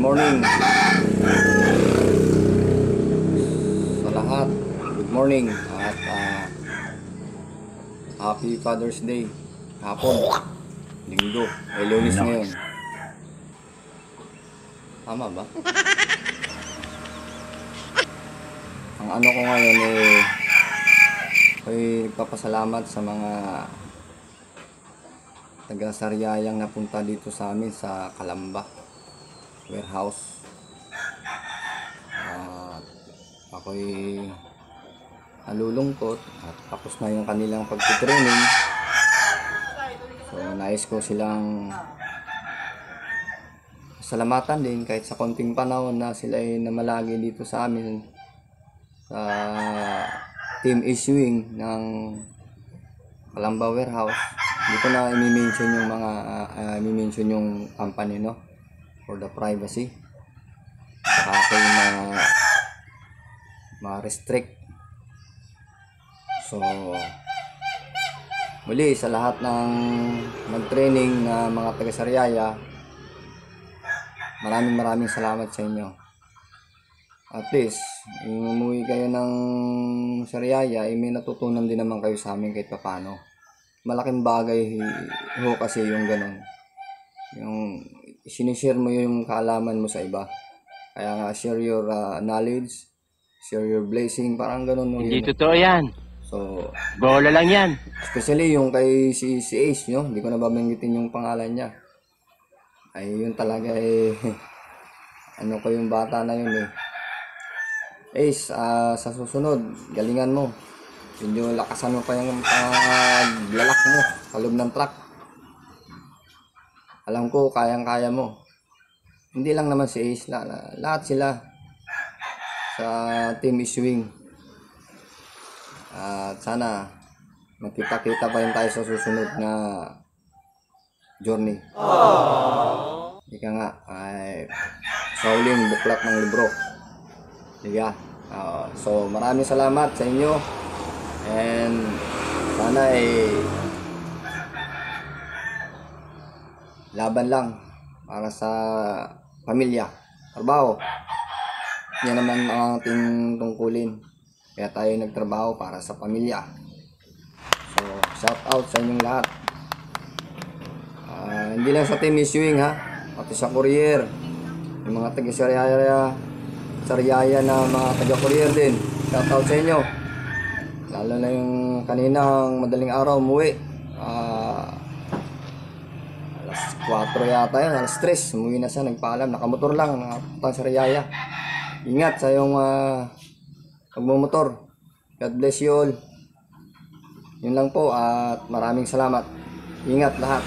morning sa lahat. Good morning at Happy Father's Day. Hapon, Linggo, Lunes ngayon. Tama ba? Ang ano ko ngayon ay nagpapasalamat sa mga taga-Sariayang napunta dito sa amin sa Calamba warehouse. Ako'y nalulungkot at tapos na yung kanilang pagtitraining. So nais ko silang salamatan din kahit sa konting panahon na sila ay namalagi dito sa amin sa team issuing ng Calamba warehouse. Hindi ko na i-mention yung mga i-mention yung company, no, for the privacy. Saka ako ma-restrict. So muli sa lahat ng nag-training na mga taga-Sariaya, maraming salamat sa inyo. At least umuwi kayo ng Sariaya, may natutunan din naman kayo sa amin kahit paano. Malaking bagay ho kasi yung ganun, yung sinishare mo yung kaalaman mo sa iba. Kaya nga, share your knowledge, share your blessing, parang ganun. Hindi totoo yan. So, bola lang yan. Especially yung kay si Ace, no? Hindi ko na babanggitin yung pangalan niya. Ay, yun talaga ano ko yung bata na yun Ace, sa susunod, galingan mo. Medyo lakasan mo pa yung paglalak mo sa loob ng truck. Alam ko, kayang-kaya mo. Hindi lang naman si Ace, lahat sila sa team issuing. At sana magkita-kita pa rin tayo sa susunod na journey. Ika nga, ay sa huling buklat ng libro. Diga. So maraming salamat sa inyo. And sana laban lang para sa pamilya, trabaho. Yan naman ang ating tungkulin. Kaya tayo nagtrabaho para sa pamilya. So shout out sa inyong lahat. Hindi lang sa team issuing pati sa courier, yung mga taga-Sariaya na mga taga-courier din. Shout out sa inyo. Lalo na yung kaninang madaling araw umuwi, alas 4 yata yun, alas 3 umuwi na siya, nagpaalam, nakamotor lang, nakapuntang Sariaya. Ingat sa yung pagmumotor. God bless you all. Yun lang po at maraming salamat. Ingat lahat.